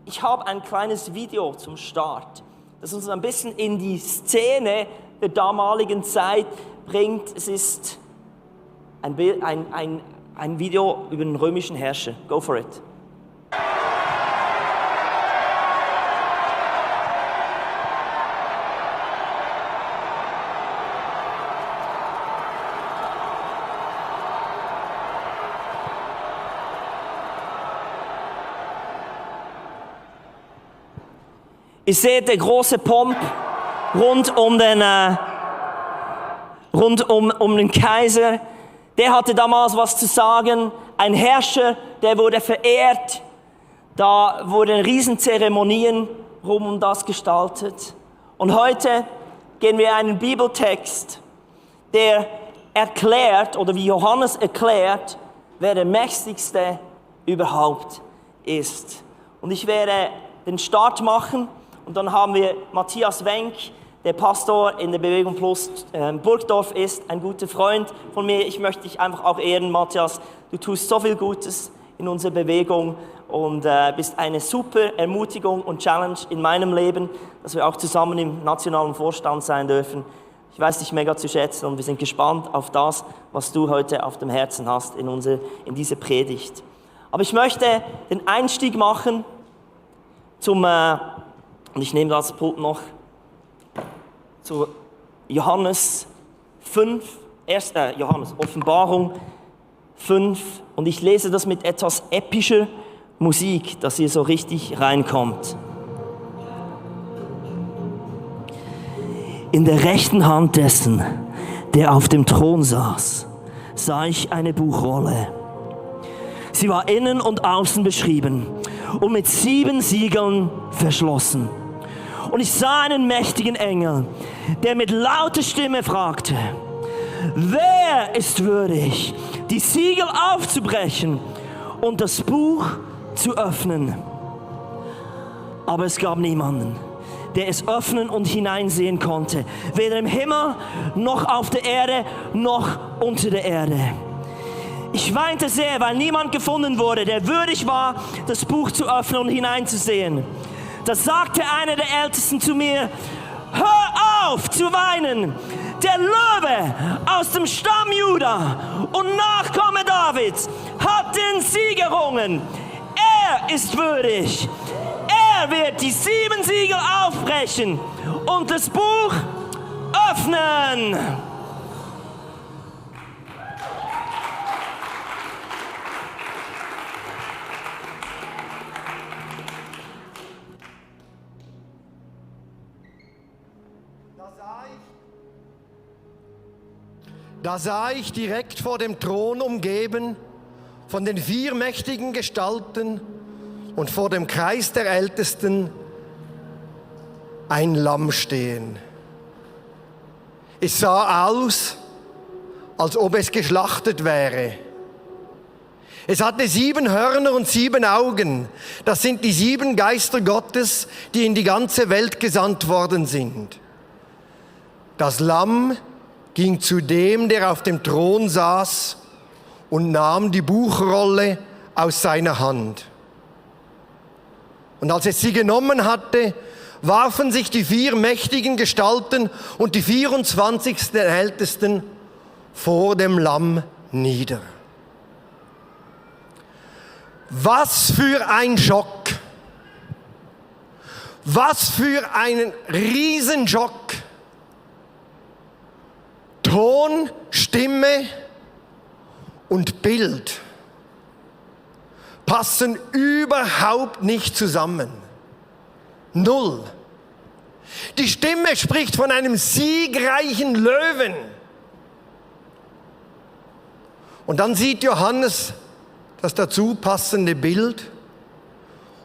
Ich habe ein kleines Video zum Start, das uns ein bisschen in die Szene der damaligen Zeit bringt. Es ist ein Video über den römischen Herrscher. Go for it. Ihr seht den großen Pomp rund um den Kaiser. Der hatte damals was zu sagen. Ein Herrscher, der wurde verehrt. Da wurden Riesenzeremonien rum um das gestaltet. Und heute gehen wir in einen Bibeltext, der erklärt, oder wie Johannes erklärt, wer der Mächtigste überhaupt ist. Und ich werde den Start machen. Und dann haben wir Matthias Wenk, der Pastor in der Bewegung Plus Burgdorf ist, ein guter Freund von mir. Ich möchte dich einfach auch ehren, Matthias. Du tust so viel Gutes in unserer Bewegung und bist eine super Ermutigung und Challenge in meinem Leben, dass wir auch zusammen im nationalen Vorstand sein dürfen. Ich weiß dich mega zu schätzen und wir sind gespannt auf das, was du heute auf dem Herzen hast in diese Predigt. Aber ich möchte den Einstieg machen und ich nehme das Pult noch zu Johannes 5, Johannes, Offenbarung 5. Und ich lese das mit etwas epischer Musik, dass ihr so richtig reinkommt. In der rechten Hand dessen, der auf dem Thron saß, sah ich eine Buchrolle. Sie war innen und außen beschrieben und mit 7 Siegeln verschlossen. Und ich sah einen mächtigen Engel, der mit lauter Stimme fragte: Wer ist würdig, die Siegel aufzubrechen und das Buch zu öffnen? Aber es gab niemanden, der es öffnen und hineinsehen konnte, weder im Himmel noch auf der Erde noch unter der Erde. Ich weinte sehr, weil niemand gefunden wurde, der würdig war, das Buch zu öffnen und hineinzusehen. Da sagte einer der Ältesten zu mir: Hör auf zu weinen! Der Löwe aus dem Stamm Juda und Nachkomme Davids hat den Sieg errungen. Er ist würdig. Er wird die 7 Siegel aufbrechen und das Buch öffnen. Da sah ich direkt vor dem Thron, umgeben von den 4 mächtigen Gestalten und vor dem Kreis der Ältesten, ein Lamm stehen. Es sah aus, als ob es geschlachtet wäre. Es hatte 7 Hörner und 7 Augen. Das sind die 7 Geister Gottes, die in die ganze Welt gesandt worden sind. Das Lamm ging zu dem, der auf dem Thron saß, und nahm die Buchrolle aus seiner Hand. Und als es sie genommen hatte, warfen sich die 4 mächtigen Gestalten und die 24 Ältesten vor dem Lamm nieder. Was für ein Schock! Was für ein Riesenschock! Ton, Stimme und Bild passen überhaupt nicht zusammen. Null. Die Stimme spricht von einem siegreichen Löwen. Und dann sieht Johannes das dazu passende Bild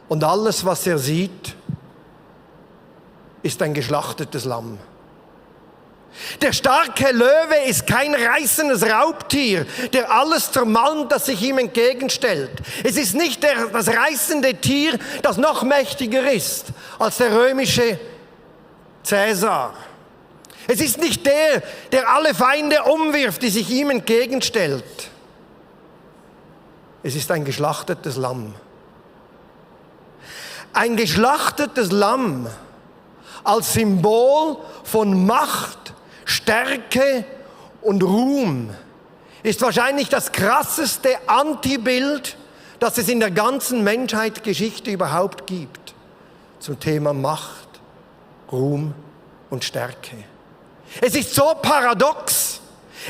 und alles, was er sieht, ist ein geschlachtetes Lamm. Der starke Löwe ist kein reißendes Raubtier, der alles zermalmt, das sich ihm entgegenstellt. Es ist nicht das reißende Tier, das noch mächtiger ist als der römische Cäsar. Es ist nicht der alle Feinde umwirft, die sich ihm entgegenstellt. Es ist ein geschlachtetes Lamm. Ein geschlachtetes Lamm als Symbol von Macht, Stärke und Ruhm ist wahrscheinlich das krasseste Antibild, das es in der ganzen Menschheitsgeschichte überhaupt gibt zum Thema Macht, Ruhm und Stärke. Es ist so paradox,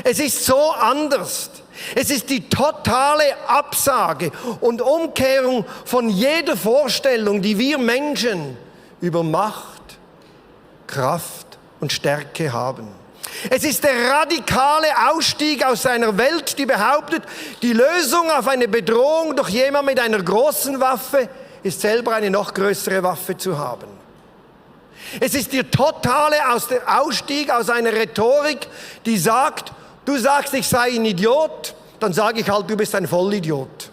es ist so anders. Es ist die totale Absage und Umkehrung von jeder Vorstellung, die wir Menschen über Macht, Kraft und Stärke haben. Es ist der radikale Ausstieg aus einer Welt, die behauptet, die Lösung auf eine Bedrohung durch jemand mit einer großen Waffe ist selber eine noch größere Waffe zu haben. Es ist der totale Ausstieg aus einer Rhetorik, die sagt, du sagst, ich sei ein Idiot, dann sage ich halt, du bist ein Vollidiot.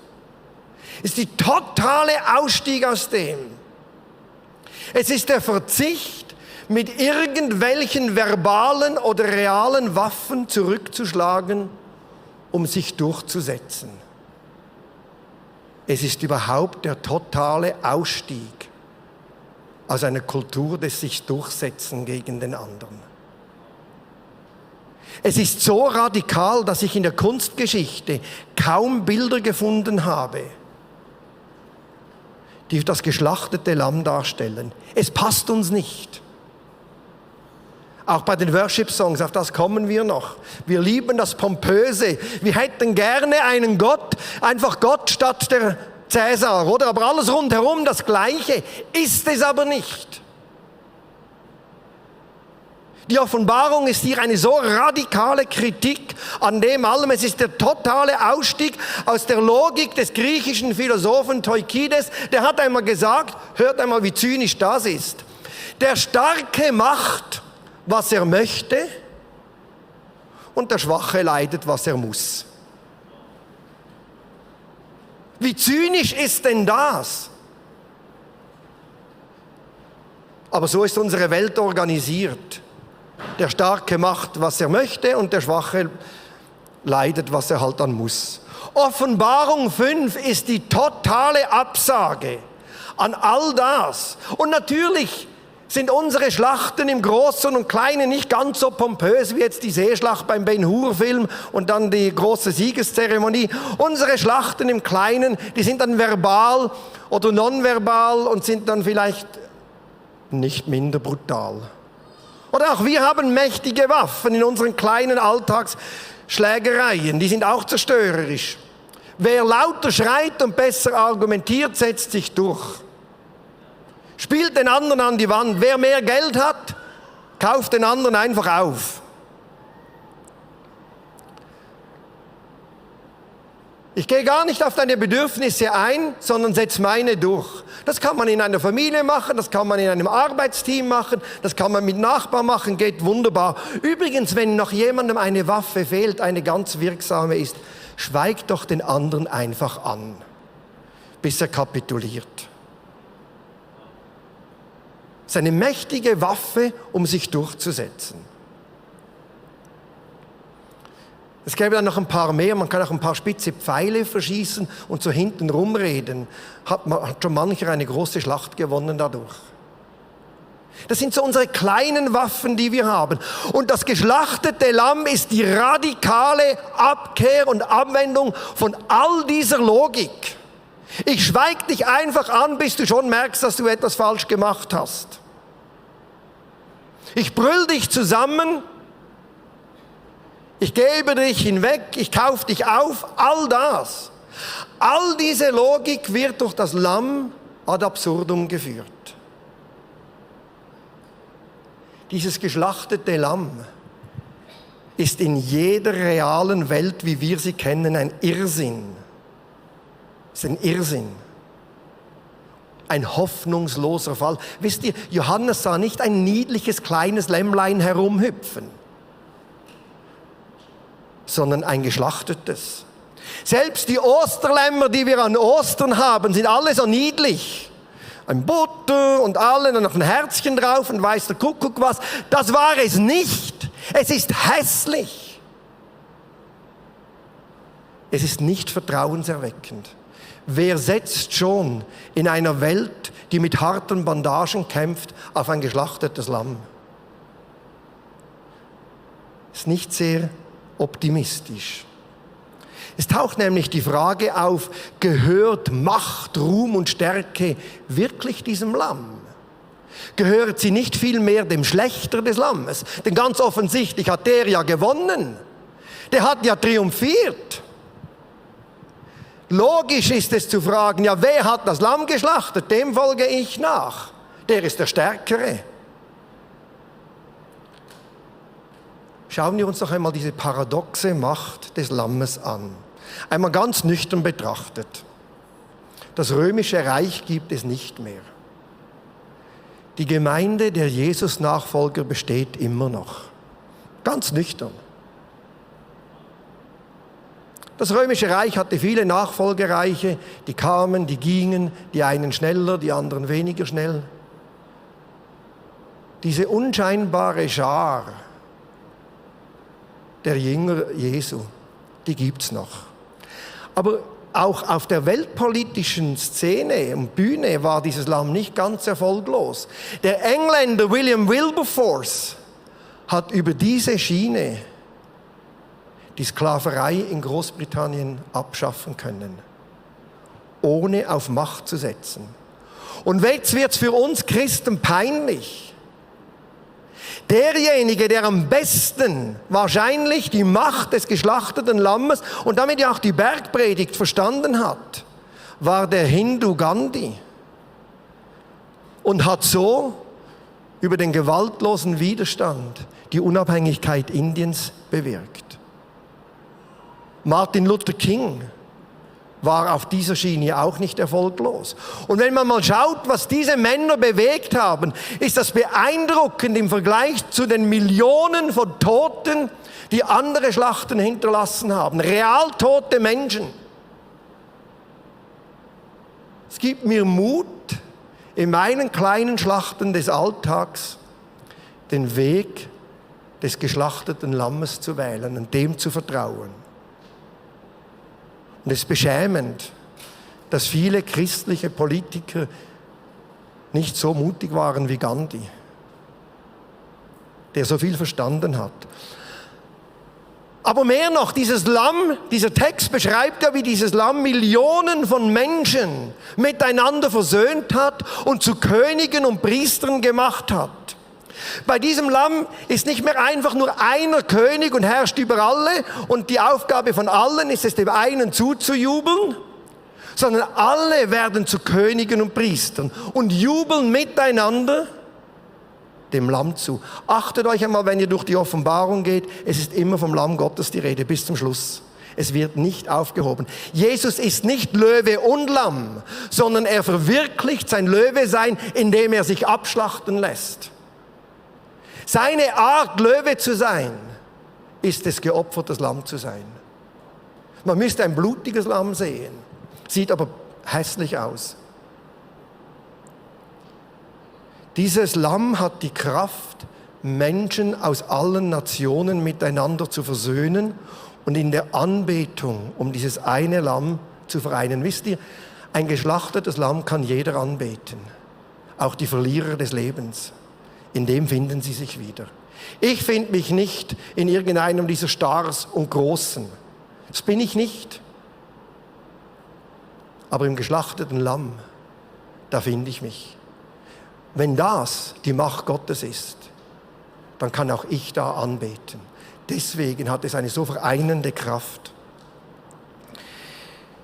Es ist der totale Ausstieg aus dem. Es ist der Verzicht, mit irgendwelchen verbalen oder realen Waffen zurückzuschlagen, um sich durchzusetzen. Es ist überhaupt der totale Ausstieg aus einer Kultur des sich Durchsetzen gegen den anderen. Es ist so radikal, dass ich in der Kunstgeschichte kaum Bilder gefunden habe, die das geschlachtete Lamm darstellen. Es passt uns nicht. Auch bei den Worship-Songs, auf das kommen wir noch. Wir lieben das Pompöse. Wir hätten gerne einen Gott, einfach Gott statt der Cäsar, oder? Aber alles rundherum das Gleiche, ist es aber nicht. Die Offenbarung ist hier eine so radikale Kritik an dem allem. Es ist der totale Ausstieg aus der Logik des griechischen Philosophen Thukydides. Der hat einmal gesagt, hört einmal, wie zynisch das ist. Der Starke macht, was er möchte, und der Schwache leidet, was er muss. Wie zynisch ist denn das? Aber so ist unsere Welt organisiert. Der Starke macht, was er möchte, und der Schwache leidet, was er halt dann muss. Offenbarung 5 ist die totale Absage an all das. Und natürlich sind unsere Schlachten im Großen und Kleinen nicht ganz so pompös wie jetzt die Seeschlacht beim Ben-Hur-Film und dann die große Siegeszeremonie. Unsere Schlachten im Kleinen, die sind dann verbal oder nonverbal und sind dann vielleicht nicht minder brutal. Oder auch wir haben mächtige Waffen in unseren kleinen Alltagsschlägereien, die sind auch zerstörerisch. Wer lauter schreit und besser argumentiert, setzt sich durch. Spielt den anderen an die Wand. Wer mehr Geld hat, kauft den anderen einfach auf. Ich gehe gar nicht auf deine Bedürfnisse ein, sondern setze meine durch. Das kann man in einer Familie machen, das kann man in einem Arbeitsteam machen, das kann man mit Nachbarn machen, geht wunderbar. Übrigens, wenn noch jemandem eine Waffe fehlt, eine ganz wirksame ist, schweigt doch den anderen einfach an, bis er kapituliert. Es ist eine mächtige Waffe, um sich durchzusetzen. Es gäbe dann noch ein paar mehr, man kann auch ein paar spitze Pfeile verschießen und so hinten rumreden. Hat schon mancher eine große Schlacht gewonnen dadurch. Das sind so unsere kleinen Waffen, die wir haben. Und das geschlachtete Lamm ist die radikale Abkehr und Abwendung von all dieser Logik. Ich schweig dich einfach an, bis du schon merkst, dass du etwas falsch gemacht hast. Ich brüll dich zusammen, ich gehe über dich hinweg, ich kaufe dich auf, all das. All diese Logik wird durch das Lamm ad absurdum geführt. Dieses geschlachtete Lamm ist in jeder realen Welt, wie wir sie kennen, ein Irrsinn. Es ist ein Irrsinn. Ein hoffnungsloser Fall. Wisst ihr, Johannes sah nicht ein niedliches kleines Lämmlein herumhüpfen, sondern ein geschlachtetes. Selbst die Osterlämmer, die wir an Ostern haben, sind alle so niedlich. Ein Butter und alle, dann noch ein Herzchen drauf und weiß der Kuckuck was. Das war es nicht. Es ist hässlich. Es ist nicht vertrauenserweckend. Wer setzt schon in einer Welt, die mit harten Bandagen kämpft, auf ein geschlachtetes Lamm? Ist nicht sehr optimistisch. Es taucht nämlich die Frage auf, gehört Macht, Ruhm und Stärke wirklich diesem Lamm? Gehört sie nicht vielmehr dem Schlächter des Lammes? Denn ganz offensichtlich hat der ja gewonnen. Der hat ja triumphiert. Logisch ist es zu fragen, ja, wer hat das Lamm geschlachtet? Dem folge ich nach. Der ist der Stärkere. Schauen wir uns doch einmal diese paradoxe Macht des Lammes an. Einmal ganz nüchtern betrachtet. Das römische Reich gibt es nicht mehr. Die Gemeinde der Jesus-Nachfolger besteht immer noch. Ganz nüchtern. Das römische Reich hatte viele Nachfolgereiche, die kamen, die gingen, die einen schneller, die anderen weniger schnell. Diese unscheinbare Schar der Jünger Jesu, die gibt's noch. Aber auch auf der weltpolitischen Szene und Bühne war dieses Lamm nicht ganz erfolglos. Der Engländer William Wilberforce hat über diese Schiene die Sklaverei in Großbritannien abschaffen können, ohne auf Macht zu setzen. Und jetzt wird's für uns Christen peinlich. Derjenige, der am besten wahrscheinlich die Macht des geschlachteten Lammes und damit ja auch die Bergpredigt verstanden hat, war der Hindu Gandhi und hat so über den gewaltlosen Widerstand die Unabhängigkeit Indiens bewirkt. Martin Luther King war auf dieser Schiene auch nicht erfolglos. Und wenn man mal schaut, was diese Männer bewegt haben, ist das beeindruckend im Vergleich zu den Millionen von Toten, die andere Schlachten hinterlassen haben. Real tote Menschen. Es gibt mir Mut, in meinen kleinen Schlachten des Alltags den Weg des geschlachteten Lammes zu wählen und dem zu vertrauen. Und es ist beschämend, dass viele christliche Politiker nicht so mutig waren wie Gandhi, der so viel verstanden hat. Aber mehr noch, dieses Lamm, dieser Text beschreibt ja, wie dieses Lamm Millionen von Menschen miteinander versöhnt hat und zu Königen und Priestern gemacht hat. Bei diesem Lamm ist nicht mehr einfach nur einer König und herrscht über alle und die Aufgabe von allen ist es, dem einen zuzujubeln, sondern alle werden zu Königen und Priestern und jubeln miteinander dem Lamm zu. Achtet euch einmal, wenn ihr durch die Offenbarung geht, es ist immer vom Lamm Gottes die Rede bis zum Schluss. Es wird nicht aufgehoben. Jesus ist nicht Löwe und Lamm, sondern er verwirklicht sein Löwe-Sein, indem er sich abschlachten lässt. Seine Art, Löwe zu sein, ist es, geopfertes Lamm zu sein. Man müsste ein blutiges Lamm sehen, sieht aber hässlich aus. Dieses Lamm hat die Kraft, Menschen aus allen Nationen miteinander zu versöhnen und in der Anbetung um dieses eine Lamm zu vereinen. Wisst ihr, ein geschlachtetes Lamm kann jeder anbeten, auch die Verlierer des Lebens. In dem finden sie sich wieder. Ich finde mich nicht in irgendeinem dieser Stars und Großen. Das bin ich nicht. Aber im geschlachteten Lamm, da finde ich mich. Wenn das die Macht Gottes ist, dann kann auch ich da anbeten. Deswegen hat es eine so vereinende Kraft.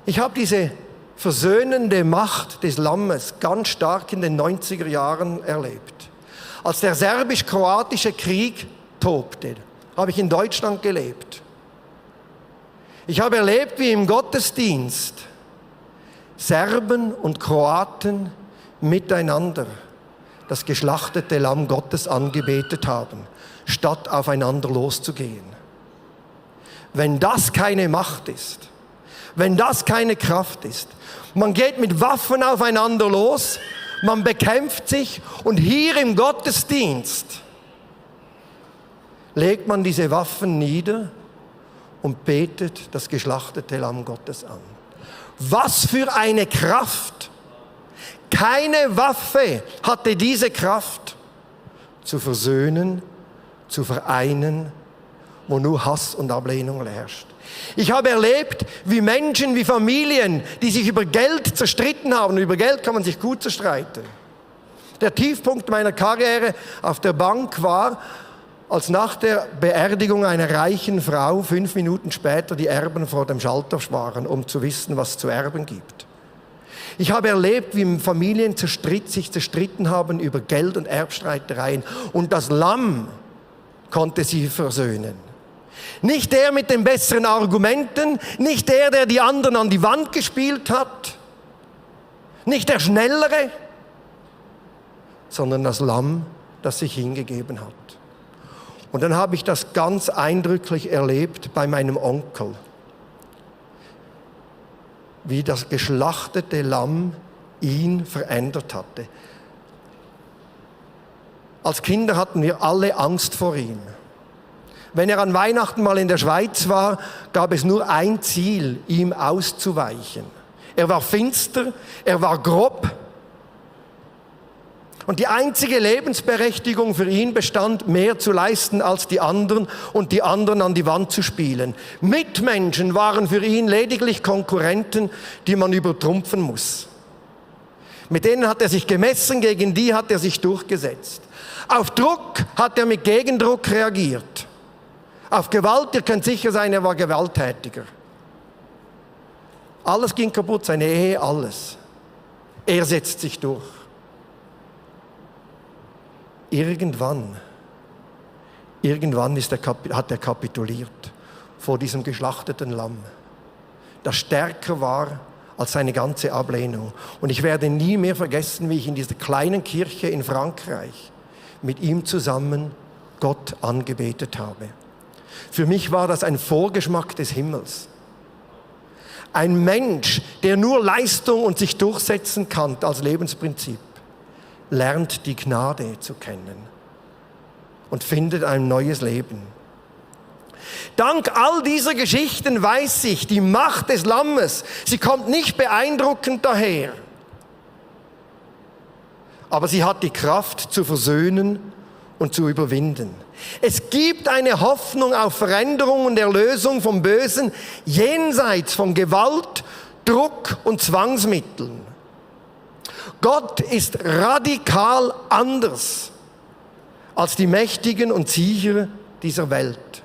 Ich habe diese versöhnende Macht des Lammes ganz stark in den 90er Jahren erlebt. Als der serbisch-kroatische Krieg tobte, habe ich in Deutschland gelebt. Ich habe erlebt, wie im Gottesdienst Serben und Kroaten miteinander das geschlachtete Lamm Gottes angebetet haben, statt aufeinander loszugehen. Wenn das keine Macht ist, wenn das keine Kraft ist, man geht mit Waffen aufeinander los, man bekämpft sich und hier im Gottesdienst legt man diese Waffen nieder und betet das geschlachtete Lamm Gottes an. Was für eine Kraft! Keine Waffe hatte diese Kraft, zu versöhnen, zu vereinen, wo nur Hass und Ablehnung herrscht. Ich habe erlebt, wie Menschen, wie Familien, die sich über Geld zerstritten haben. Über Geld kann man sich gut zerstreiten. Der Tiefpunkt meiner Karriere auf der Bank war, als nach der Beerdigung einer reichen Frau 5 Minuten später die Erben vor dem Schalter waren, um zu wissen, was es zu erben gibt. Ich habe erlebt, wie Familien sich zerstritten haben über Geld und Erbstreitereien. Und das Lamm konnte sie versöhnen. Nicht der mit den besseren Argumenten, nicht der die anderen an die Wand gespielt hat, nicht der Schnellere, sondern das Lamm, das sich hingegeben hat. Und dann habe ich das ganz eindrücklich erlebt bei meinem Onkel, wie das geschlachtete Lamm ihn verändert hatte. Als Kinder hatten wir alle Angst vor ihm. Wenn er an Weihnachten mal in der Schweiz war, gab es nur ein Ziel, ihm auszuweichen. Er war finster, er war grob. Und die einzige Lebensberechtigung für ihn bestand, mehr zu leisten als die anderen und die anderen an die Wand zu spielen. Mitmenschen waren für ihn lediglich Konkurrenten, die man übertrumpfen muss. Mit denen hat er sich gemessen, gegen die hat er sich durchgesetzt. Auf Druck hat er mit Gegendruck reagiert. Auf Gewalt, ihr könnt sicher sein, er war gewalttätiger. Alles ging kaputt, seine Ehe, alles. Er setzt sich durch. Irgendwann hat er kapituliert vor diesem geschlachteten Lamm, das stärker war als seine ganze Ablehnung. Und ich werde nie mehr vergessen, wie ich in dieser kleinen Kirche in Frankreich mit ihm zusammen Gott angebetet habe. Für mich war das ein Vorgeschmack des Himmels. Ein Mensch, der nur Leistung und sich durchsetzen kann als Lebensprinzip, lernt die Gnade zu kennen und findet ein neues Leben. Dank all dieser Geschichten weiß ich, die Macht des Lammes, sie kommt nicht beeindruckend daher, aber sie hat die Kraft zu versöhnen und zu überwinden. Es gibt eine Hoffnung auf Veränderung und Erlösung vom Bösen jenseits von Gewalt, Druck und Zwangsmitteln. Gott ist radikal anders als die Mächtigen und Sieger dieser Welt.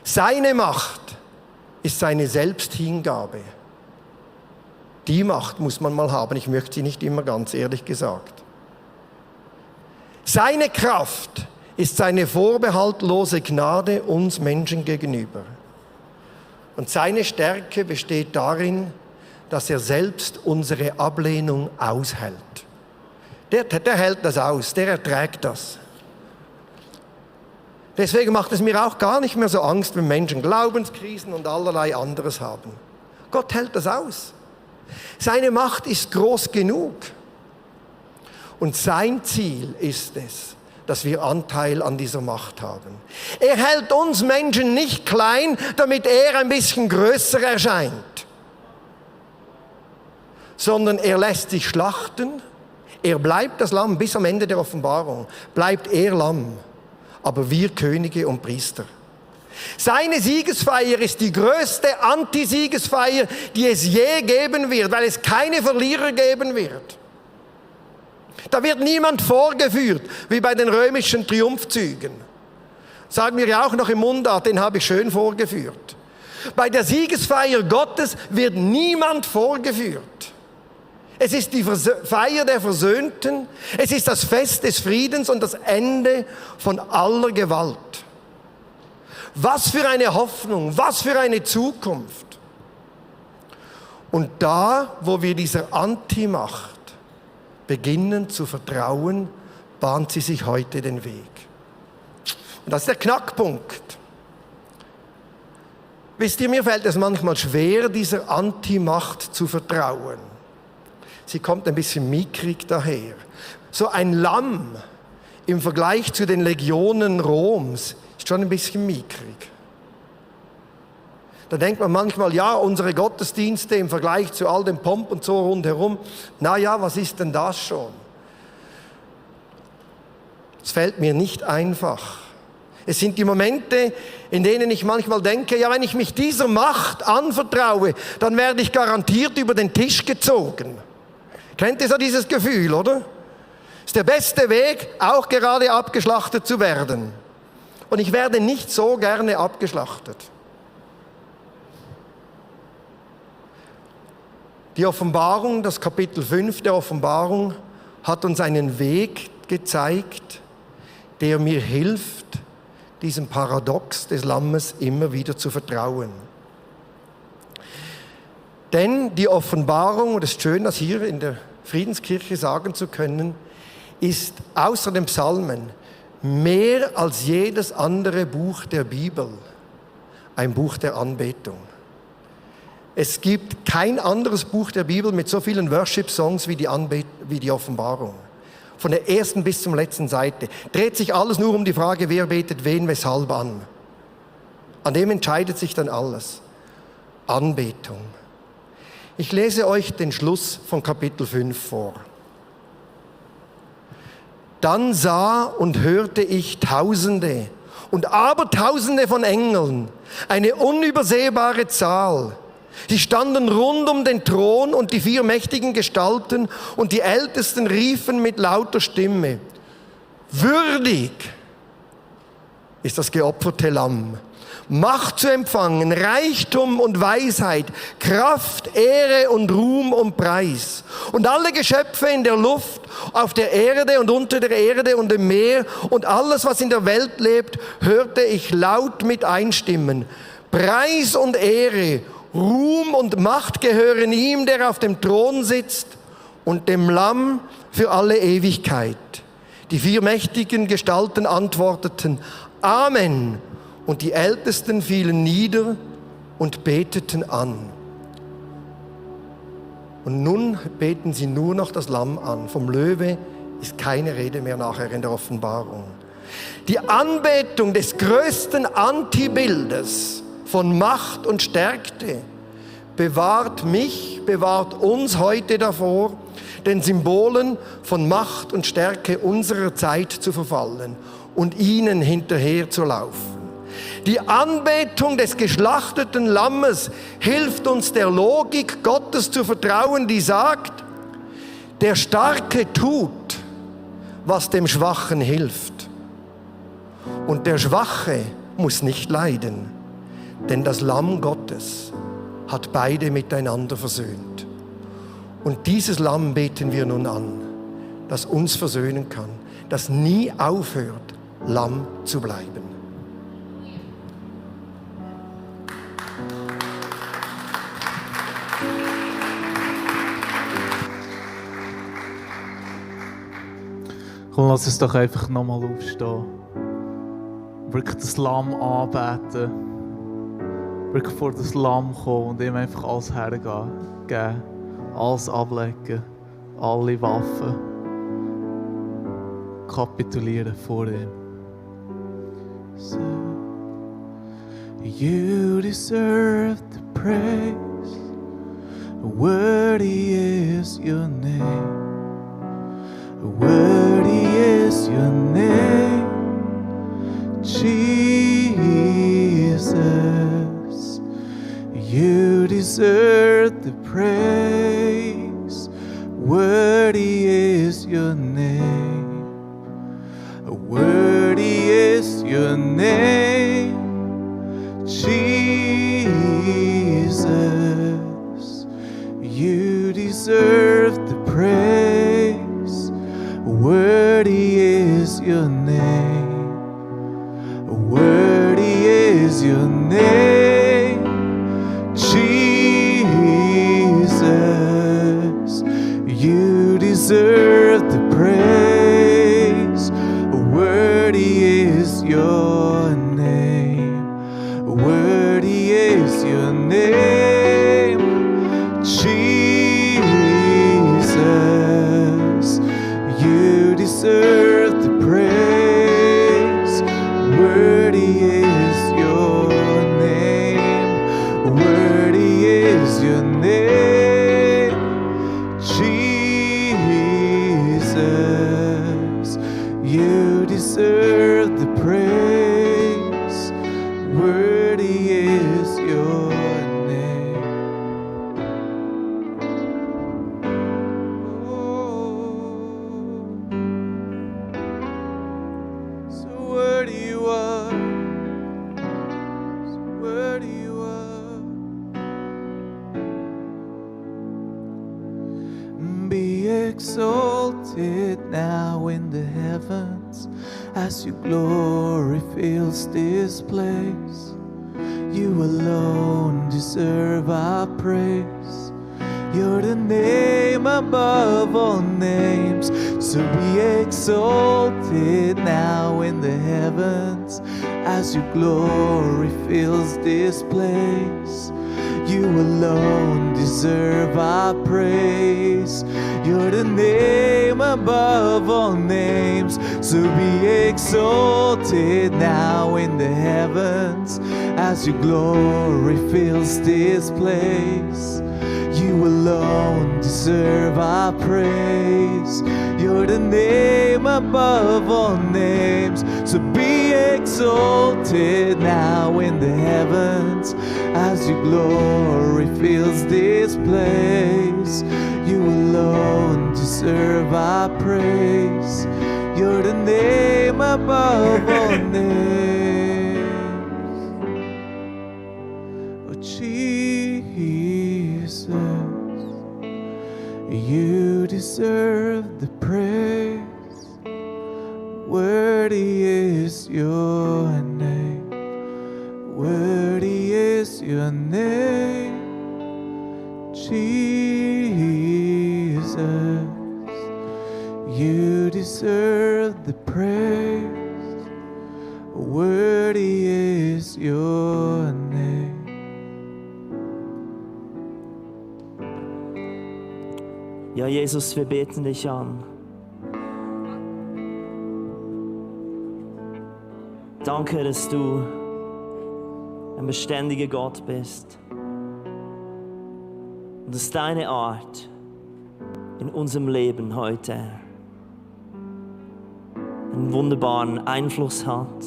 Seine Macht ist seine Selbsthingabe. Die Macht muss man mal haben, ich möchte sie nicht immer ganz ehrlich gesagt. Seine Kraft ist seine vorbehaltlose Gnade uns Menschen gegenüber. Und seine Stärke besteht darin, dass er selbst unsere Ablehnung aushält. Der hält das aus, der erträgt das. Deswegen macht es mir auch gar nicht mehr so Angst, wenn Menschen Glaubenskrisen und allerlei anderes haben. Gott hält das aus. Seine Macht ist groß genug. Und sein Ziel ist es, dass wir Anteil an dieser Macht haben. Er hält uns Menschen nicht klein, damit er ein bisschen größer erscheint, sondern er lässt sich schlachten. Er bleibt das Lamm bis am Ende der Offenbarung. Bleibt er Lamm, aber wir Könige und Priester. Seine Siegesfeier ist die größte Anti-Siegesfeier, die es je geben wird, weil es keine Verlierer geben wird. Da wird niemand vorgeführt, wie bei den römischen Triumphzügen. Sagen wir ja auch noch im Mundart, den habe ich schön vorgeführt. Bei der Siegesfeier Gottes wird niemand vorgeführt. Es ist die Feier der Versöhnten, es ist das Fest des Friedens und das Ende von aller Gewalt. Was für eine Hoffnung, was für eine Zukunft. Und da, wo wir dieser Antimacht beginnen zu vertrauen, bahnt sie sich heute den Weg. Und das ist der Knackpunkt. Wisst ihr, mir fällt es manchmal schwer, dieser Antimacht zu vertrauen. Sie kommt ein bisschen mickrig daher. So ein Lamm im Vergleich zu den Legionen Roms ist schon ein bisschen mickrig. Da denkt man manchmal, ja, unsere Gottesdienste im Vergleich zu all dem Pomp und so rundherum, na ja, was ist denn das schon? Es fällt mir nicht einfach. Es sind die Momente, in denen ich manchmal denke, ja, wenn ich mich dieser Macht anvertraue, dann werde ich garantiert über den Tisch gezogen. Kennt ihr so dieses Gefühl, oder? Ist der beste Weg, auch gerade abgeschlachtet zu werden. Und ich werde nicht so gerne abgeschlachtet. Die Offenbarung, das Kapitel 5 der Offenbarung, hat uns einen Weg gezeigt, der mir hilft, diesem Paradox des Lammes immer wieder zu vertrauen. Denn die Offenbarung, und es ist schön, das hier in der Friedenskirche sagen zu können, ist außer den Psalmen mehr als jedes andere Buch der Bibel ein Buch der Anbetung. Es gibt kein anderes Buch der Bibel mit so vielen Worship-Songs wie die Offenbarung. Von der ersten bis zum letzten Seite dreht sich alles nur um die Frage, wer betet wen, weshalb an. An dem entscheidet sich dann alles. Anbetung. Ich lese euch den Schluss von Kapitel 5 vor. Dann sah und hörte ich Tausende und Abertausende von Engeln, eine unübersehbare Zahl. Sie standen rund um den Thron und die 4 mächtigen Gestalten und die Ältesten riefen mit lauter Stimme: Würdig ist das geopferte Lamm, Macht zu empfangen, Reichtum und Weisheit, Kraft, Ehre und Ruhm und Preis. Und alle Geschöpfe in der Luft, auf der Erde und unter der Erde und im Meer und alles, was in der Welt lebt, hörte ich laut mit einstimmen: Preis und Ehre, Ruhm und Macht gehören ihm, der auf dem Thron sitzt, und dem Lamm für alle Ewigkeit. Die 4 mächtigen Gestalten antworteten: Amen. Und die Ältesten fielen nieder und beteten an. Und nun beten sie nur noch das Lamm an. Vom Löwe ist keine Rede mehr nachher in der Offenbarung. Die Anbetung des größten Antibildes von Macht und Stärke bewahrt mich, bewahrt uns heute davor, den Symbolen von Macht und Stärke unserer Zeit zu verfallen und ihnen hinterher zu laufen. Die Anbetung des geschlachteten Lammes hilft uns, der Logik Gottes zu vertrauen, die sagt: Der Starke tut, was dem Schwachen hilft. Und der Schwache muss nicht leiden, denn das Lamm Gottes hat beide miteinander versöhnt. Und dieses Lamm beten wir nun an, das uns versöhnen kann, das nie aufhört, Lamm zu bleiben. Komm, lass uns doch einfach nochmal aufstehen. Wirklich das Lamm anbeten. Wirklich vor das Lamm kommen und ihm einfach alles hergeben. Alles ablegen. Alle Waffen. Kapitulieren vor ihm. So. You deserve the praise. Worthy is your name. Worthy is your name, Jesus. You deserve the praise. Worthy is your name. Worthy is your name, Jesus. You deserve the praise. Worthy is your name. Worthy is your name, Jesus. You deserve the praise. Worthy is your name. Worthy is your name, Jesus. You deserve the praise. exalted now in the heavens as your glory fills this place. You alone deserve our praise. You're the name above all names, so be exalted now in the heavens as your glory fills this place. You alone deserve our praise. You're the name above all names, so be exalted now in the heavens as your glory fills this place. You alone deserve our praise. You're the name above all names, so be exalted now in the heavens as your glory fills this place. You alone deserve our praise. You're the name above all names. Oh, Jesus, you deserve the praise. Worthy is your name. Worthy is your name, Jesus. You deserve the praise. Worthy is your name. Ja, Jesus, wir beten dich an. Danke, dass du ein beständiger Gott bist. Und dass deine Art in unserem Leben heute einen wunderbaren Einfluss hat.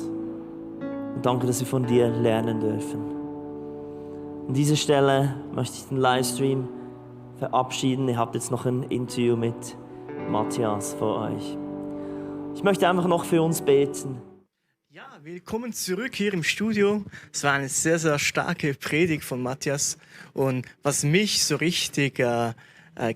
Und danke, dass wir von dir lernen dürfen. An dieser Stelle möchte ich den Livestream verabschieden. Ihr habt jetzt noch ein Interview mit Matthias für euch. Ich möchte einfach noch für uns beten. Ja, willkommen zurück hier im Studio. Es war eine sehr, sehr starke Predigt von Matthias. Und was mich so richtig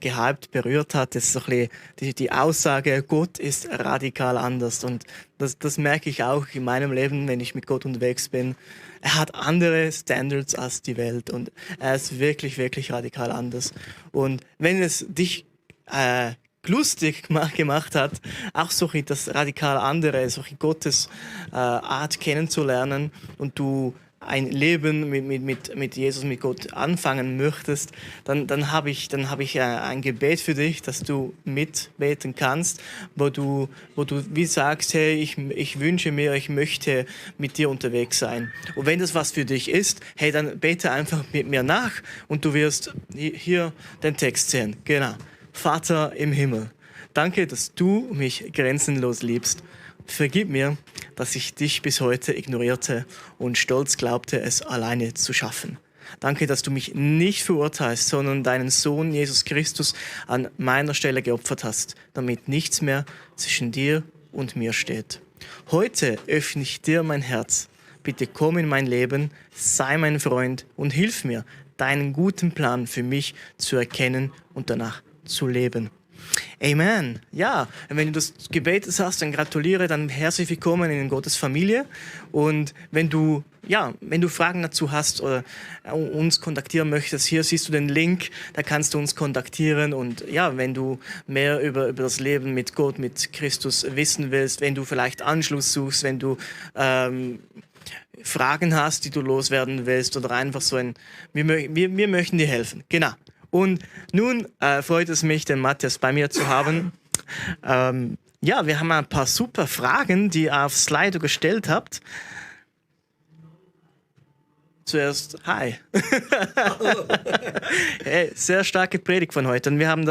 gehypt, berührt hat, ist so ein bisschen die Aussage, Gott ist radikal anders. Und das merke ich auch in meinem Leben, wenn ich mit Gott unterwegs bin. Er hat andere Standards als die Welt und er ist wirklich, wirklich radikal anders. Und wenn es dich lustig gemacht hat, auch so das radikal andere, solche Gottes Art kennenzulernen und du ein Leben mit Jesus, mit Gott anfangen möchtest, dann habe ich ein Gebet für dich, dass du mitbeten kannst, wo du wie sagst, hey, ich wünsche mir, ich möchte mit dir unterwegs sein. Und wenn das was für dich ist, hey, dann bete einfach mit mir nach und du wirst hier den Text sehen. Genau. Vater im Himmel, danke, dass du mich grenzenlos liebst. Vergib mir, dass ich dich bis heute ignorierte und stolz glaubte, es alleine zu schaffen. Danke, dass du mich nicht verurteilst, sondern deinen Sohn Jesus Christus an meiner Stelle geopfert hast, damit nichts mehr zwischen dir und mir steht. Heute öffne ich dir mein Herz. Bitte komm in mein Leben, sei mein Freund und hilf mir, deinen guten Plan für mich zu erkennen und danach zu leben. Amen. Ja, wenn du das gebetet hast, dann gratuliere, dann herzlich willkommen in Gottes Familie. Und wenn du Fragen dazu hast oder uns kontaktieren möchtest, hier siehst du den Link, da kannst du uns kontaktieren. Und ja, wenn du mehr über das Leben mit Gott, mit Christus wissen willst, wenn du vielleicht Anschluss suchst, wenn du Fragen hast, die du loswerden willst oder einfach so wir möchten dir helfen. Genau. Und nun freut es mich, den Matthias bei mir zu haben. Wir haben ein paar super Fragen, die ihr auf Slido gestellt habt. Zuerst, hi. Hey, sehr starke Predigt von heute. Und wir haben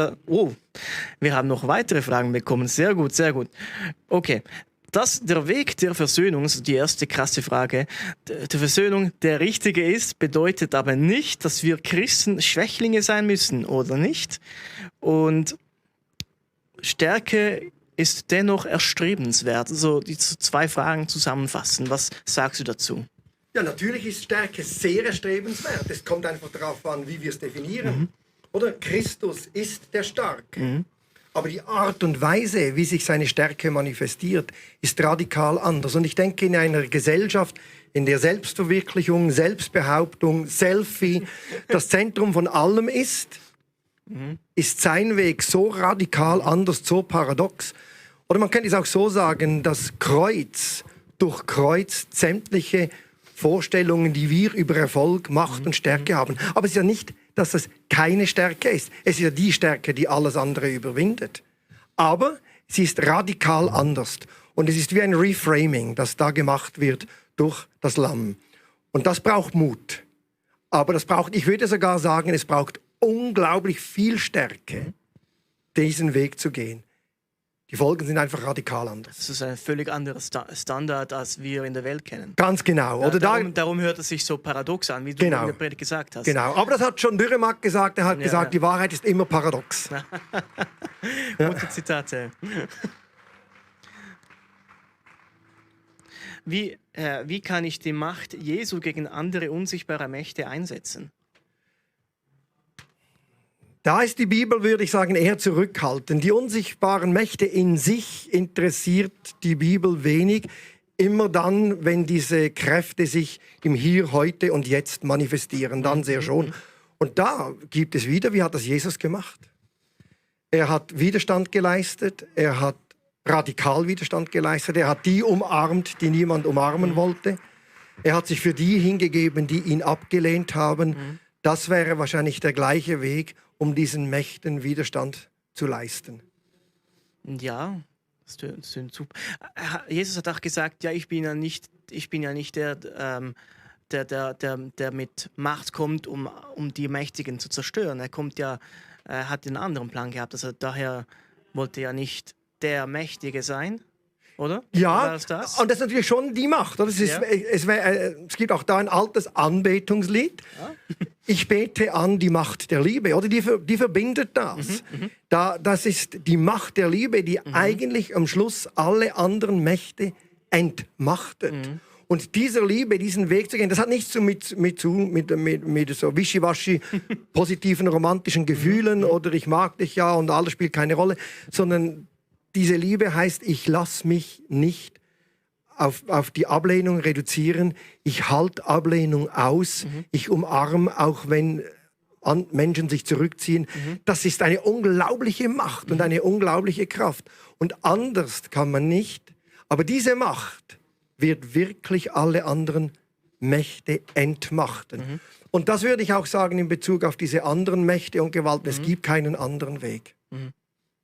noch weitere Fragen bekommen. Sehr gut, sehr gut. Okay. Dass der Weg der Versöhnung, also die erste krasse Frage, der Versöhnung der richtige ist, bedeutet aber nicht, dass wir Christen Schwächlinge sein müssen, oder nicht? Und Stärke ist dennoch erstrebenswert. Also die zwei Fragen zusammenfassen. Was sagst du dazu? Ja, natürlich ist Stärke sehr erstrebenswert. Es kommt einfach darauf an, wie wir es definieren. Oder? Christus ist der Starke. Aber die Art und Weise, wie sich seine Stärke manifestiert, ist radikal anders. Und ich denke, in einer Gesellschaft, in der Selbstverwirklichung, Selbstbehauptung, Selfie das Zentrum von allem ist sein Weg so radikal anders, so paradox. Oder man könnte es auch so sagen, das Kreuz durchkreuzt sämtliche Vorstellungen, die wir über Erfolg, Macht und Stärke haben. Aber es ist ja nicht, dass es keine Stärke ist. Es ist ja die Stärke, die alles andere überwindet. Aber sie ist radikal anders. Und es ist wie ein Reframing, das da gemacht wird durch das Lamm. Und das braucht Mut. Aber ich würde sogar sagen, es braucht unglaublich viel Stärke, diesen Weg zu gehen. Die Folgen sind einfach radikal anders. Das ist ein völlig anderer Standard, als wir in der Welt kennen. Ganz genau. Ja, darum hört es sich so paradox an, wie du in der Predigt gesagt hast. Genau, aber das hat schon Dürrematt gesagt. Er hat gesagt, die Wahrheit ist immer paradox. Gute Zitate. Wie kann ich die Macht Jesu gegen andere unsichtbare Mächte einsetzen? Da ist die Bibel, würde ich sagen, eher zurückhaltend. Die unsichtbaren Mächte in sich interessiert die Bibel wenig. Immer dann, wenn diese Kräfte sich im Hier, Heute und Jetzt manifestieren, dann sehr schon. Und da gibt es wieder, wie hat das Jesus gemacht? Er hat Widerstand geleistet, er hat radikal Widerstand geleistet, er hat die umarmt, die niemand umarmen wollte. Er hat sich für die hingegeben, die ihn abgelehnt haben. Das wäre wahrscheinlich der gleiche Weg, um diesen Mächten Widerstand zu leisten. Ja, das ist super. Jesus hat auch gesagt, ja, ich bin ja nicht der mit Macht kommt, um die Mächtigen zu zerstören. Er hat einen anderen Plan gehabt. Also daher wollte er nicht der Mächtige sein, oder? Ja, das? Und das ist natürlich schon die Macht. Oder? Es gibt auch da ein altes Anbetungslied. Ja. Ich bete an die Macht der Liebe. Oder? Die verbindet das. Das ist die Macht der Liebe, die eigentlich am Schluss alle anderen Mächte entmachtet. Und dieser Liebe, diesen Weg zu gehen, das hat nichts mit so wischiwaschi positiven romantischen Gefühlen oder ich mag dich ja und alles spielt keine Rolle, sondern diese Liebe heißt, ich lasse mich nicht auf die Ablehnung reduzieren. Ich halte Ablehnung aus. Ich umarme, auch wenn Menschen sich zurückziehen. Das ist eine unglaubliche Macht und eine unglaubliche Kraft. Und anders kann man nicht. Aber diese Macht wird wirklich alle anderen Mächte entmachten. Und das würde ich auch sagen in Bezug auf diese anderen Mächte und Gewalten. Es gibt keinen anderen Weg.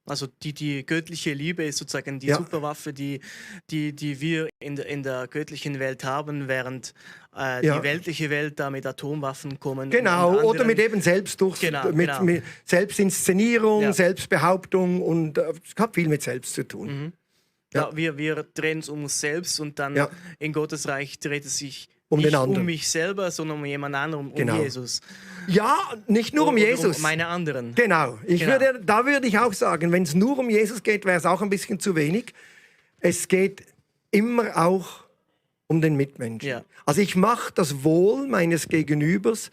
Also die göttliche Liebe ist sozusagen die Superwaffe, die wir in der göttlichen Welt haben, während die weltliche Welt da mit Atomwaffen kommen. Genau, oder mit eben mit Selbstinszenierung, Selbstbehauptung und es hat viel mit Selbst zu tun. Ja, wir drehen es um uns selbst und dann in Gottes Reich dreht es sich nicht um mich selber, sondern um jemand anderen, um Jesus. Ja, nicht nur um Jesus. Um meine anderen. Genau. Da würde ich auch sagen, wenn es nur um Jesus geht, wäre es auch ein bisschen zu wenig. Es geht immer auch um den Mitmenschen. Ja. Also ich mache das Wohl meines Gegenübers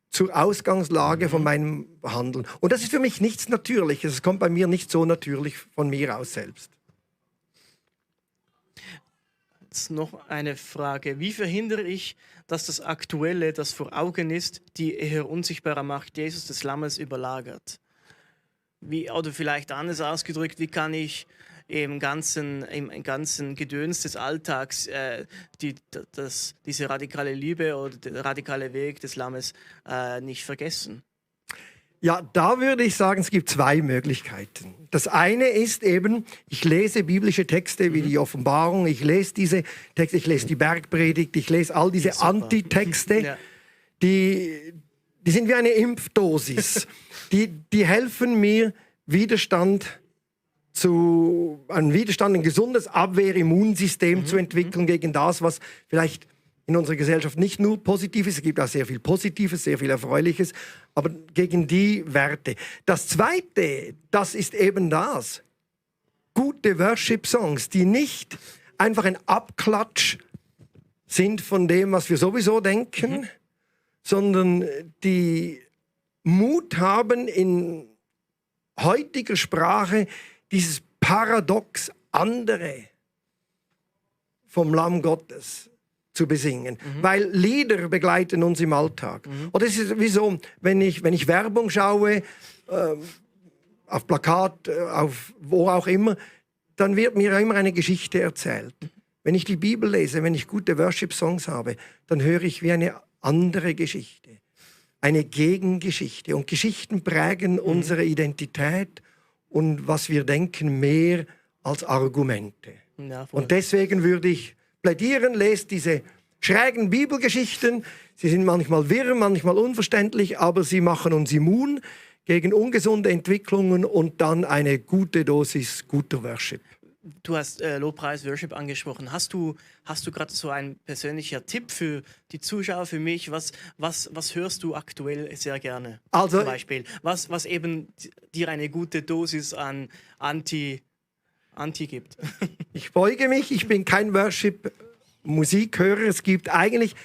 zur Ausgangslage von meinem Handeln. Und das ist für mich nichts Natürliches. Es kommt bei mir nicht so natürlich von mir aus selbst. Noch eine Frage. Wie verhindere ich, dass das Aktuelle, das vor Augen ist, die eher unsichtbare Macht Jesus des Lammes überlagert? Oder vielleicht anders ausgedrückt, wie kann ich im ganzen Gedöns des Alltags diese radikale Liebe oder der radikale Weg des Lammes nicht vergessen? Ja, da würde ich sagen, es gibt zwei Möglichkeiten. Das eine ist eben, ich lese biblische Texte wie die Offenbarung, ich lese diese Texte, ich lese die Bergpredigt, ich lese all diese Antitexte, die sind wie eine Impfdosis. die helfen mir, ein gesundes Abwehrimmunsystem zu entwickeln gegen das, was vielleicht in unserer Gesellschaft nicht nur positiv ist, es gibt auch sehr viel Positives, sehr viel Erfreuliches, aber gegen die Werte. Das Zweite, das ist eben das. Gute Worship-Songs, die nicht einfach ein Abklatsch sind von dem, was wir sowieso denken, sondern die Mut haben, in heutiger Sprache dieses paradox andere vom Lamm Gottes zu besingen. Weil Lieder begleiten uns im Alltag. Und es ist wie so, wenn ich Werbung schaue, auf Plakat, auf wo auch immer, dann wird mir immer eine Geschichte erzählt. Wenn ich die Bibel lese, wenn ich gute Worship-Songs habe, dann höre ich wie eine andere Geschichte. Eine Gegengeschichte. Und Geschichten prägen unsere Identität und was wir denken, mehr als Argumente. Ja, voll. Und deswegen würde ich plädieren, lest diese schrägen Bibelgeschichten. Sie sind manchmal wirr, manchmal unverständlich, aber sie machen uns immun gegen ungesunde Entwicklungen und dann eine gute Dosis guter Worship. Du hast Lobpreis, Worship angesprochen. Hast du gerade so einen persönlichen Tipp für die Zuschauer, für mich? Was hörst du aktuell sehr gerne? Also, zum Beispiel. Was eben dir eine gute Dosis an Anti gibt. ich beuge mich, ich bin kein Worship-Musikhörer. Es gibt eigentlich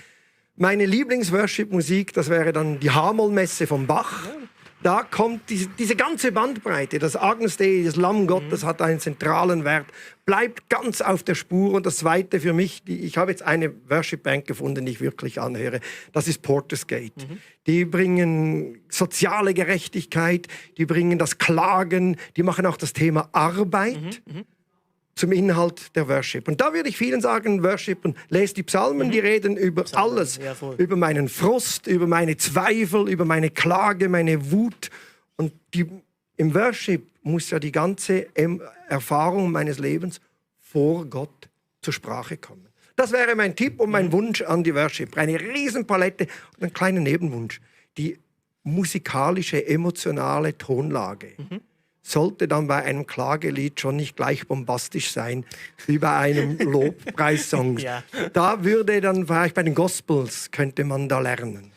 meine Lieblings-Worship-Musik, das wäre dann die H-Moll-Messe von Bach. Ja. Da kommt diese ganze Bandbreite, das Agnus Dei, das Lamm Gottes hat einen zentralen Wert, bleibt ganz auf der Spur. Und das Zweite für mich, ich habe jetzt eine Worship-Band gefunden, die ich wirklich anhöre, das ist Porter's Gate. Die bringen soziale Gerechtigkeit, die bringen das Klagen, die machen auch das Thema Arbeit zum Inhalt der Worship. Und da würde ich vielen sagen, Worship, und lest die Psalmen, die reden über alles, ja, über meinen Frust, über meine Zweifel, über meine Klage, meine Wut. Und im Worship muss ja die ganze Erfahrung meines Lebens vor Gott zur Sprache kommen. Das wäre mein Tipp und mein Wunsch an die Worship. Eine Riesenpalette und einen kleinen Nebenwunsch. Die musikalische, emotionale Tonlage sollte dann bei einem Klagelied schon nicht gleich bombastisch sein wie bei einem Lobpreissong. Ja. Da würde dann vielleicht bei den Gospels könnte man da lernen.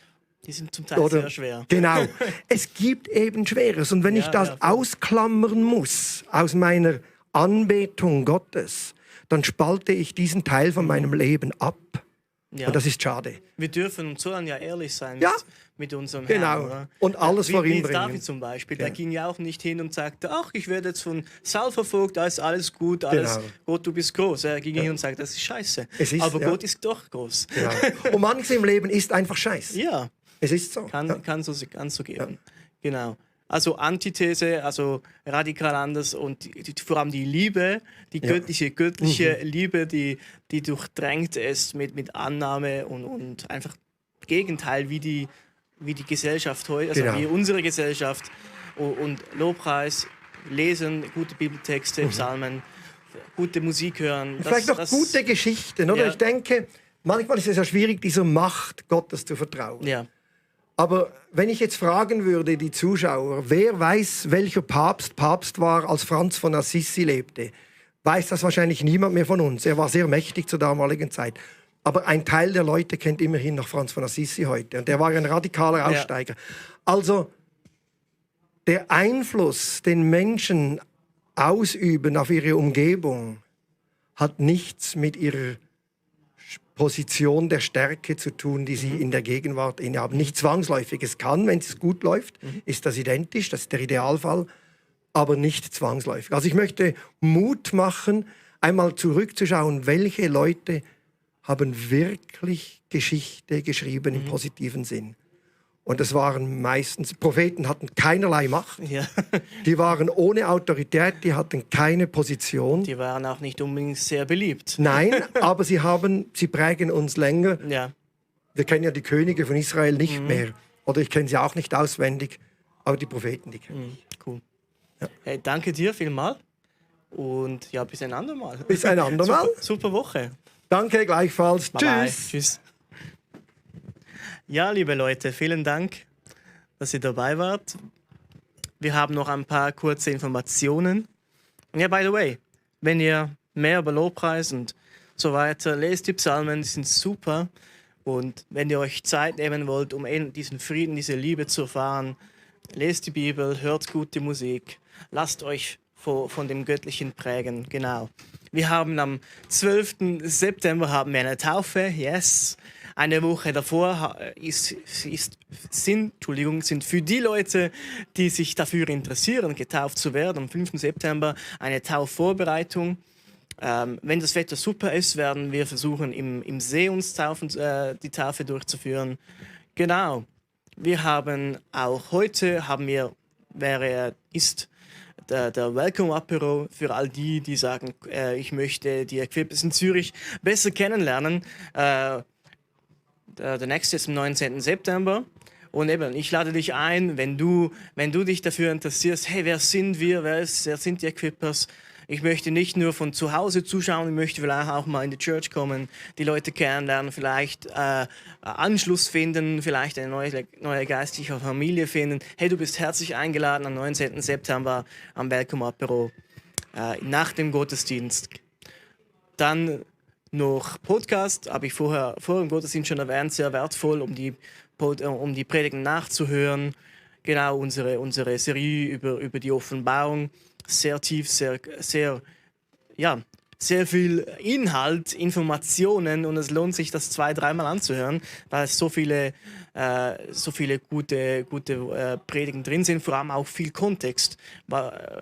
Die sind zum Teil sehr schwer. Genau. Es gibt eben Schweres. Und wenn ich das ausklammern muss aus meiner Anbetung Gottes, dann spalte ich diesen Teil von meinem Leben ab. Ja. Und das ist schade. Wir dürfen und sollen ja ehrlich sein mit unserem Genau. Herrn. Oder? Und alles vor ihm wie bringen. David zum Beispiel, der ging ja auch nicht hin und sagte, ach, ich werde jetzt von Saul verfolgt, da ist alles gut, alles, Gott, du bist groß. Er ging hin und sagte, das ist scheiße. Aber Gott ist doch groß. Ja. Und manches im Leben ist einfach scheiße. Ja. Es ist so. Kann so gehen. Genau. Also Antithese, also radikal anders und vor allem die Liebe, die göttliche Liebe, die durchdrängt es mit Annahme und einfach Gegenteil, wie die Gesellschaft heute, also wie unsere Gesellschaft und Lobpreis, lesen, gute Bibeltexte, Psalmen, gute Musik hören. Vielleicht noch gute Geschichten, oder? Ja. Ich denke, manchmal ist es ja schwierig, dieser Macht Gottes zu vertrauen. Ja. Aber wenn ich jetzt fragen würde, die Zuschauer, wer weiß, welcher Papst war, als Franz von Assisi lebte, weiß das wahrscheinlich niemand mehr von uns. Er war sehr mächtig zur damaligen Zeit. Aber ein Teil der Leute kennt immerhin noch Franz von Assisi heute. Und der war ein radikaler Aussteiger. Also der Einfluss, den Menschen ausüben auf ihre Umgebung, hat nichts mit ihrer Position der Stärke zu tun, die sie in der Gegenwart innehaben. Nicht zwangsläufig. Es kann, wenn es gut läuft, ist das identisch, das ist der Idealfall, aber nicht zwangsläufig. Also ich möchte Mut machen, einmal zurückzuschauen, welche Leute haben wirklich Geschichte geschrieben im positiven Sinn. Und das waren meistens, Propheten hatten keinerlei Macht, die waren ohne Autorität, die hatten keine Position. Die waren auch nicht unbedingt sehr beliebt. Nein, aber sie prägen uns länger. Ja. Wir kennen ja die Könige von Israel nicht mehr. Oder ich kenne sie auch nicht auswendig, aber die Propheten, die kenne ich. Cool. Ja. Hey, danke dir vielmals und ja, bis ein andermal. Bis ein andermal. Super Woche. Danke, gleichfalls. Bye Tschüss. bye. Tschüss. Ja, liebe Leute, vielen Dank, dass ihr dabei wart. Wir haben noch ein paar kurze Informationen. Ja, by the way, wenn ihr mehr über Lobpreis und so weiter lest, die Psalmen, die sind super. Und wenn ihr euch Zeit nehmen wollt, um diesen Frieden, diese Liebe zu erfahren, lest die Bibel, hört gute Musik, lasst euch von dem Göttlichen prägen. Genau. Wir haben am 12. September haben wir eine Taufe, yes. Eine Woche davor sind für die Leute, die sich dafür interessieren, getauft zu werden, am 5. September eine Taufvorbereitung. Wenn das Wetter super ist, werden wir versuchen, im See uns die Taufe durchzuführen. Genau. Wir haben auch heute, ist der Welcome Apero für all die, die sagen, ich möchte die Equippers in Zürich besser kennenlernen. Der nächste ist am 19. September. Und eben, ich lade dich ein, wenn du dich dafür interessierst, hey, wer sind wir, wer sind die Equippers? Ich möchte nicht nur von zu Hause zuschauen, ich möchte vielleicht auch mal in die Church kommen, die Leute kennenlernen, vielleicht Anschluss finden, vielleicht eine neue geistliche Familie finden. Hey, du bist herzlich eingeladen am 19. September am Welcome Apero nach dem Gottesdienst. Dann noch Podcast, habe ich vor im Gottesdienst schon erwähnt, sehr wertvoll, um die Predigten nachzuhören. Genau, unsere Serie über die Offenbarung. Sehr tief, sehr viel Inhalt, Informationen, und es lohnt sich, das 2-3 Mal anzuhören, weil es so viele gute Predigen drin sind, vor allem auch viel Kontext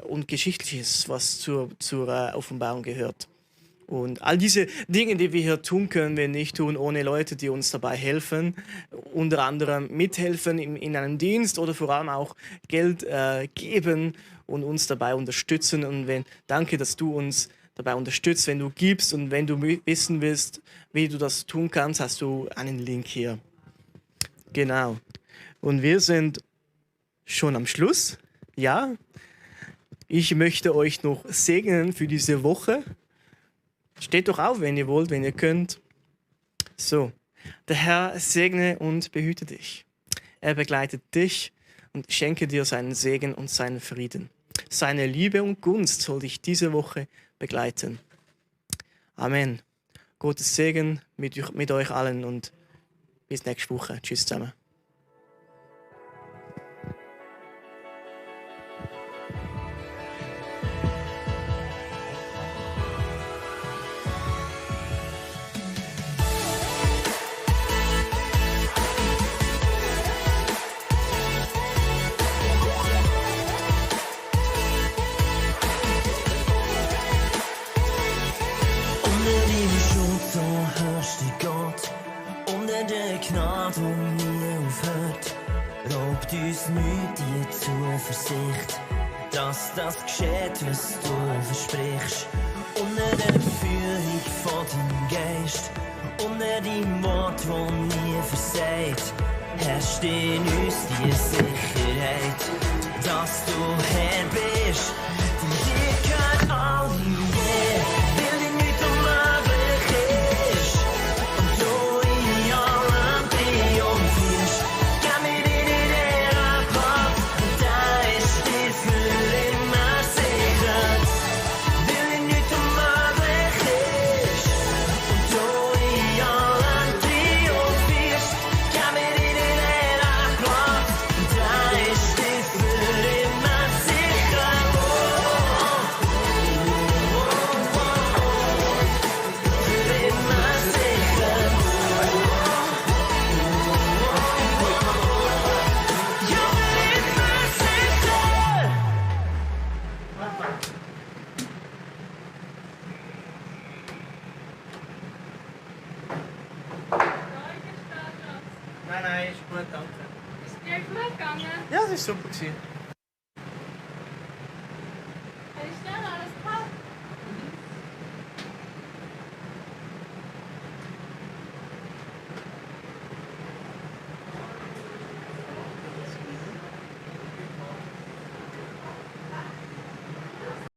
und Geschichtliches, was zur Offenbarung gehört. Und all diese Dinge, die wir hier tun, können wir nicht tun ohne Leute, die uns dabei helfen, unter anderem mithelfen in einem Dienst oder vor allem auch Geld geben und uns dabei unterstützen. Und danke, dass du uns dabei unterstützt, wenn du gibst, und wenn du wissen willst, wie du das tun kannst, hast du einen Link hier. Genau. Und wir sind schon am Schluss. Ja, ich möchte euch noch segnen für diese Woche. Steht doch auf, wenn ihr wollt, wenn ihr könnt. So, der Herr segne und behüte dich. Er begleitet dich und schenke dir seinen Segen und seinen Frieden. Seine Liebe und Gunst soll dich diese Woche begleiten. Amen. Gottes Segen mit euch allen und bis nächste Woche. Tschüss zusammen. Gnade, die nie aufhört, raubt uns nicht die Zuversicht, dass das geschieht, was du versprichst. Unter der Führung von deinem Geist, unter deinem Wort, das nie versagt, herrscht in uns die Sicherheit, dass du Herr bist. Von dir gehört all die Ehre, weil dir nichts unmöglich ist. Und du in allem triumphierst. Gib mir deine Ehre, Gott, und da ist dir für immer sicher. Weil dir nichts unmöglich ist. Und du in allem triumphierst. Gib mir deine Ehre, Gott, und da ist dir für immer sicher. Nein, ist gut, danke. Ist dir gut gegangen? Ja, das war super.